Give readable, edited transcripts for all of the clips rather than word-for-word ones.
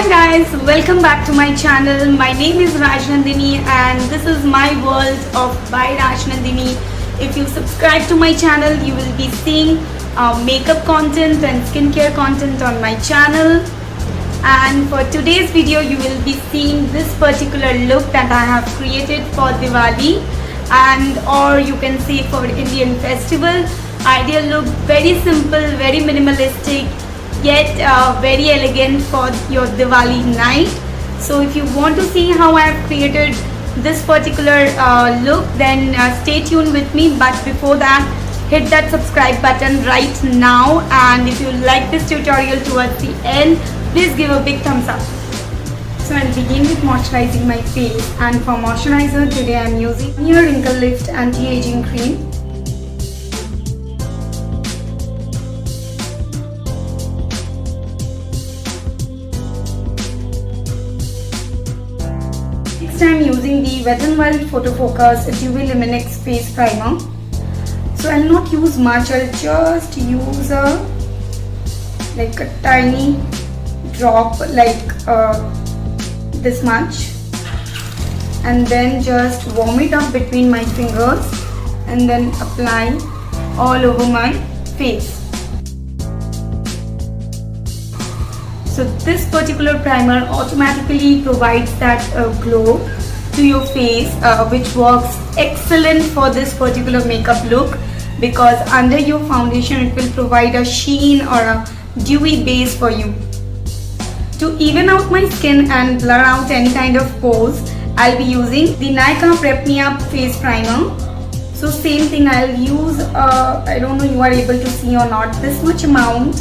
guys, welcome back to my channel. My name is Rajnandini and this is my world of by Rajnandini. If you subscribe to my channel, you will be seeing makeup content and skincare content on my channel. And for today's video, you will be seeing this particular look that I have created for Diwali and or you can say for Indian festival. Ideal look, very simple, very minimalistic, yet very elegant for your Diwali night. So if you want to see how I have created this particular look, then stay tuned with me. But before that, hit that subscribe button right now, and if you like this tutorial towards the end, please give a big thumbs up. So I'll begin with moisturizing my face, and for moisturizer today I am using Near Wrinkle Lift Anti-Aging Cream. Next I am using the Wet n Wild Photo Focus Dewy Luminex Face Primer. So I'll not use much, I'll just use a tiny drop this much, and then just warm it up between my fingers and then apply all over my face. So this particular primer automatically provides that glow to your face, which works excellent for this particular makeup look, because under your foundation it will provide a sheen or a dewy base for you. To even out my skin and blur out any kind of pores, I'll be using the Nykaa Prep Me Up Face Primer. So same thing, I'll use, I don't know you are able to see or not, this much amount,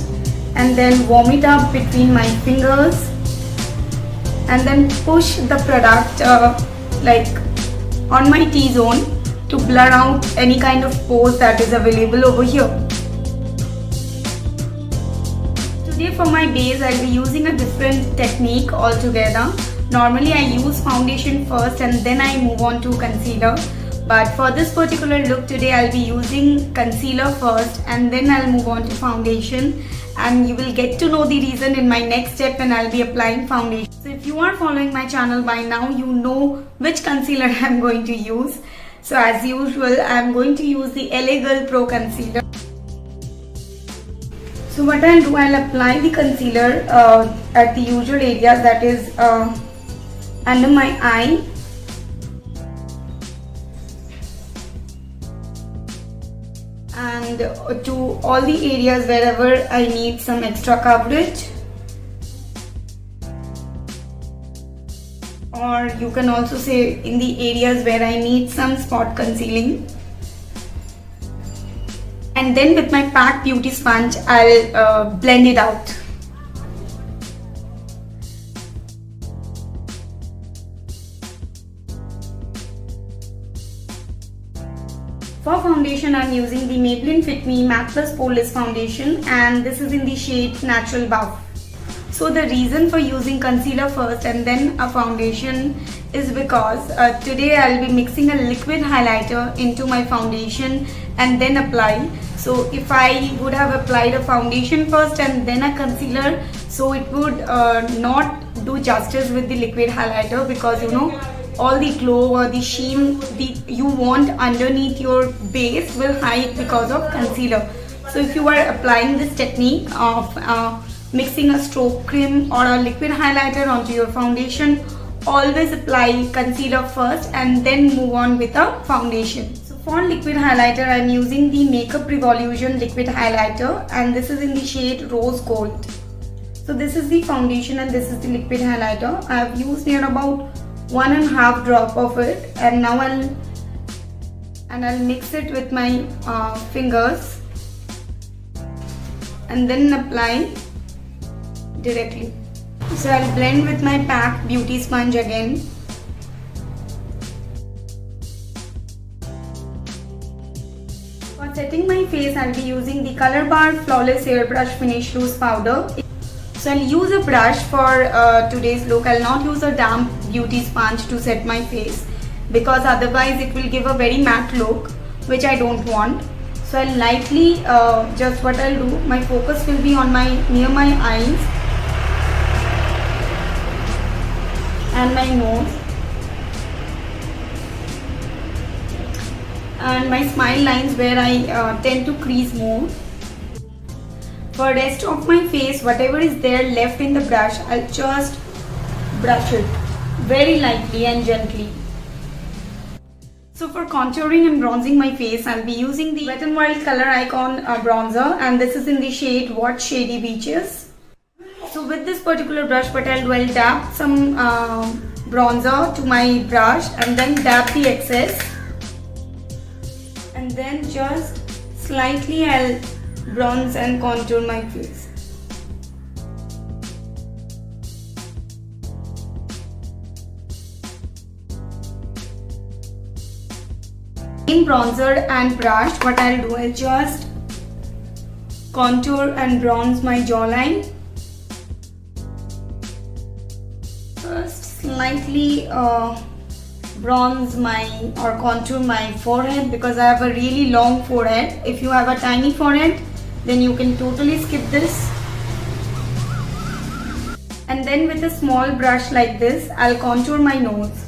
and then warm it up between my fingers and then push the product on my T-zone to blur out any kind of pores that is available over here. Today for my base, I'll be using a different technique altogether. Normally I use foundation first and then I move on to concealer. But for this particular look today, I'll be using concealer first and then I'll move on to foundation. And you will get to know the reason in my next step when I'll be applying foundation. So if you are following my channel by now, you know which concealer I'm going to use. So as usual, I'm going to use the LA Girl Pro Concealer. So what I'll do, I'll apply the concealer at the usual areas, that is under my eye, and to all the areas wherever I need some extra coverage. Or you can also say in the areas where I need some spot concealing. And then with my PAC Beauty Sponge, I'll blend it out. For foundation, I'm using the Maybelline Fit Me Matte Plus Poreless Foundation, and this is in the shade Natural Buff. So the reason for using concealer first and then a foundation is because today I'll be mixing a liquid highlighter into my foundation and then apply. So if I would have applied a foundation first and then a concealer, so it would not do justice with the liquid highlighter, because you know all the glow or the sheen you want underneath your base will hide because of concealer. So if you are applying this technique of mixing a stroke cream or a liquid highlighter onto your foundation, always apply concealer first and then move on with a foundation. So for liquid highlighter, I'm using the Makeup Revolution liquid highlighter, and this is in the shade Rose Gold. So this is the foundation and this is the liquid highlighter. I have used near about 1.5 drop of it, and now I'll mix it with my fingers and then apply directly. So I'll blend with my PAC Beauty Sponge again. For setting my face, I'll be using the Color Bar Flawless Airbrush Finish Loose Powder. So I'll use a brush for today's look. I'll not use a damp beauty sponge to set my face, because otherwise it will give a very matte look, which I don't want. So I'll lightly, just what I'll do, my focus will be on near my eyes, and my nose and my smile lines where I tend to crease more. For rest of my face, whatever is there left in the brush, I'll just brush it very lightly and gently. So for contouring and bronzing my face, I'll be using the Wet n Wild Color Icon bronzer, and this is in the shade What Shady Beaches. So with this particular brush, what I'll do, I'll dab some bronzer to my brush and then dab the excess, and then just slightly I'll bronze and contour my face. In bronzer and brush, what I'll do, I'll just contour and bronze my jawline. First, slightly bronze my or contour my forehead because I have a really long forehead. If you have a tiny forehead, then you can totally skip this. And then with a small brush like this, I'll contour my nose.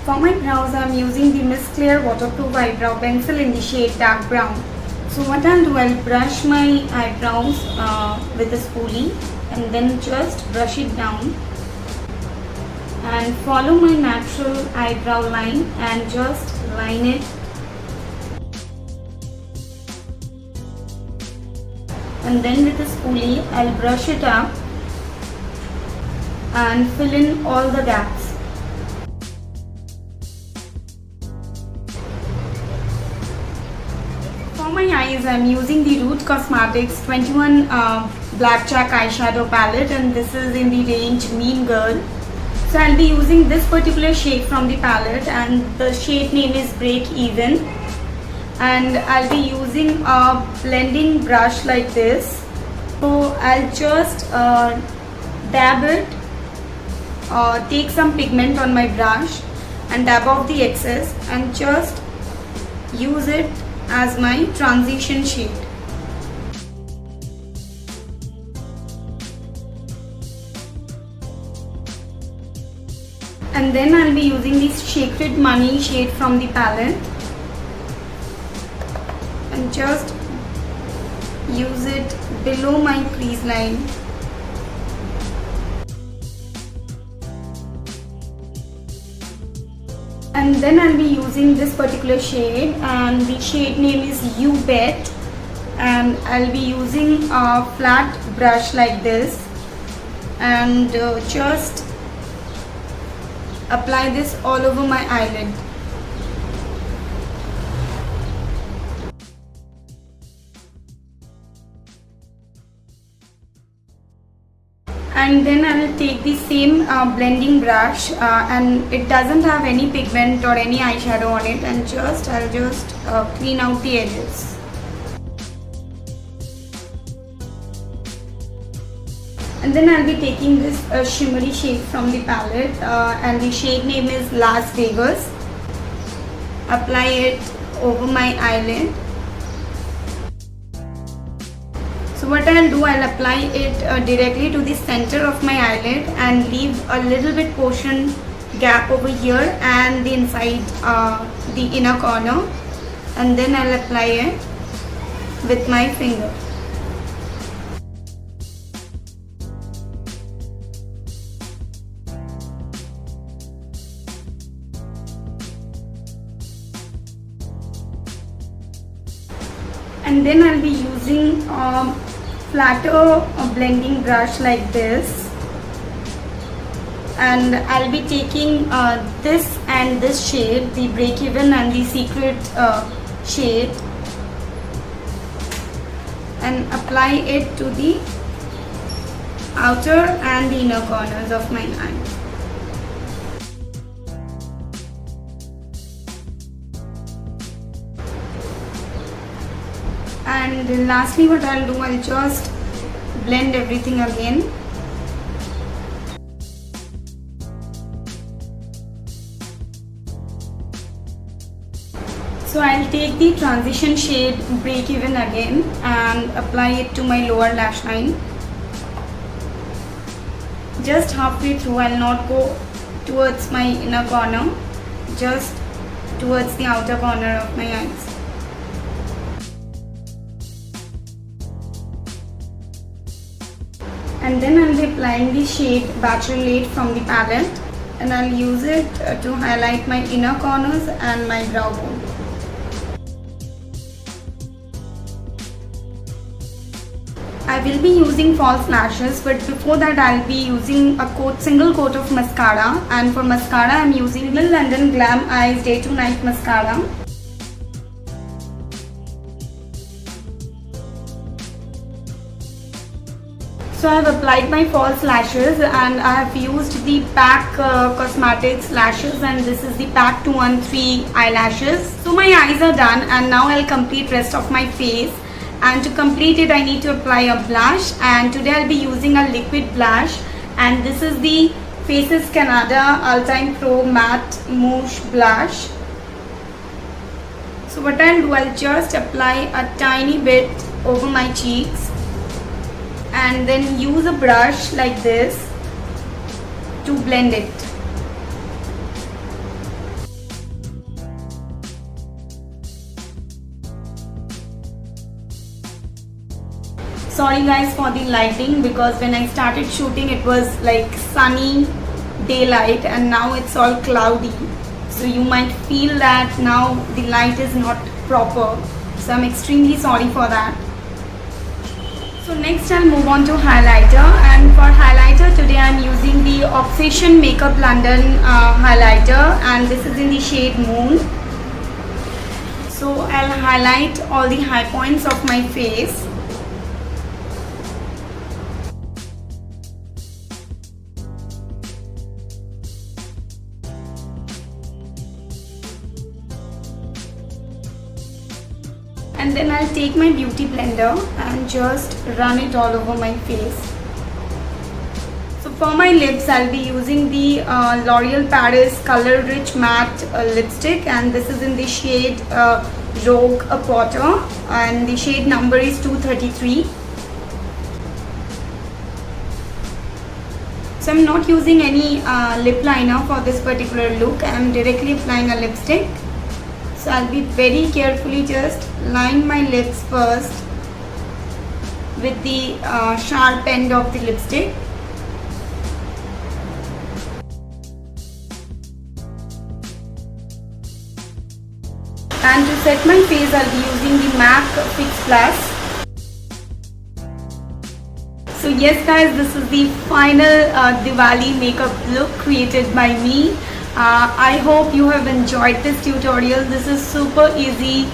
For my brows, I'm using the Miss Clear Waterproof Eyebrow Pencil in the shade Dark Brown. So what I'll do, I'll brush my eyebrows with a spoolie and then just brush it down and follow my natural eyebrow line and just line it. And then with a spoolie, I'll brush it up and fill in all the gaps. For my eyes, I'm using the Root Cosmetics 21 Blackjack eyeshadow palette, and this is in the range Mean Girl. So I'll be using this particular shade from the palette, and the shade name is Break Even. And I'll be using a blending brush like this. So I'll just dab it, take some pigment on my brush and dab off the excess and just use it as my transition shade. And then I'll be using this Sacred Money shade from the palette and just use it below my crease line. And then I'll be using this particular shade, and the shade name is You Bet, and I'll be using a flat brush like this and just apply this all over my eyelid. And then I will take the same blending brush and it doesn't have any pigment or any eyeshadow on it, and I'll just clean out the edges. And then I'll be taking this shimmery shade from the palette and the shade name is Las Vegas. Apply it over my eyelid. So what I'll do, I'll apply it directly to the center of my eyelid and leave a little bit portion gap over here and the inside the inner corner, and then I'll apply it with my finger. And then I'll be using a flatter blending brush like this, and I'll be taking this and this shade, the Break Even and the Secret shade, and apply it to the outer and the inner corners of my eye. And lastly, what I'll do, I'll just blend everything again. So I'll take the transition shade Break Even again and apply it to my lower lash line. just halfway through. I'll not go towards my inner corner, just towards the outer corner of my eyes. And then I'll be applying the shade Bachelorette from the palette, and I'll use it to highlight my inner corners and my brow bone. I will be using false lashes, but before that I'll be using a single coat of mascara, and for mascara I'm using the London Glam Eyes Day to Night Mascara. So I have applied my false lashes, and I have used the PAC Cosmetics lashes, and this is the PAC 213 eyelashes. So my eyes are done, and now I'll complete rest of my face. And to complete it I need to apply a blush, and today I'll be using a liquid blush, and this is the Faces Canada Ultime Pro Matte Mousse Blush. So what I'll do, I'll just apply a tiny bit over my cheeks and then use a brush like this to blend it. Sorry guys for the lighting, because when I started shooting it was like sunny daylight, and now it's all cloudy, so you might feel that now the light is not proper, so I'm extremely sorry for that. So next I'll move on to highlighter, and for highlighter today I'm using the Obsession Makeup London highlighter, and this is in the shade Moon. So I'll highlight all the high points of my face. And then I'll take my beauty blender and just run it all over my face. So for my lips I'll be using the L'Oreal Paris Color Rich Matte lipstick, and this is in the shade Rogue Potter, and the shade number is 233. So I'm not using any lip liner for this particular look. I'm directly applying a lipstick. So I'll be very carefully just line my lips first with the sharp end of the lipstick. And to set my face I'll be using the MAC Fix Plus. So yes guys, this is the final Diwali makeup look created by me. I hope you have enjoyed this tutorial. This is super easy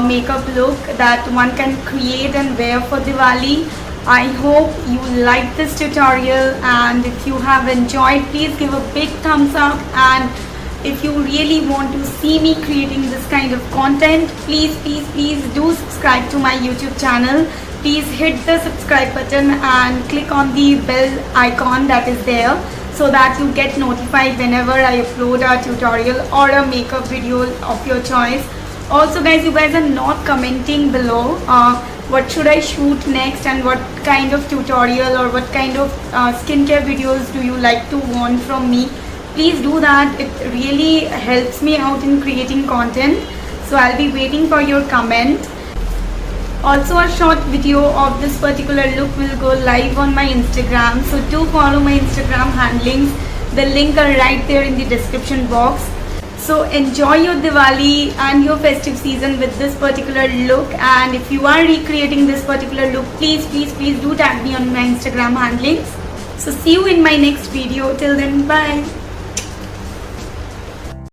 makeup look that one can create and wear for Diwali. I hope you like this tutorial, and if you have enjoyed, please give a big thumbs up, and if you really want to see me creating this kind of content, please do subscribe to my YouTube channel. Please hit the subscribe button and click on the bell icon that is there, so that you get notified whenever I upload a tutorial or a makeup video of your choice. Also guys, you guys are not commenting below what should I shoot next, and what kind of tutorial or what kind of skincare videos do you like to want from me. Please do that, it really helps me out in creating content. So I'll be waiting for your comment. Also, a short video of this particular look will go live on my Instagram, so do follow my Instagram handlings. The link are right there in the description box. So enjoy your Diwali and your festive season with this particular look, and if you are recreating this particular look, please do tag me on my Instagram handlings. So see you in my next video. Till then, bye.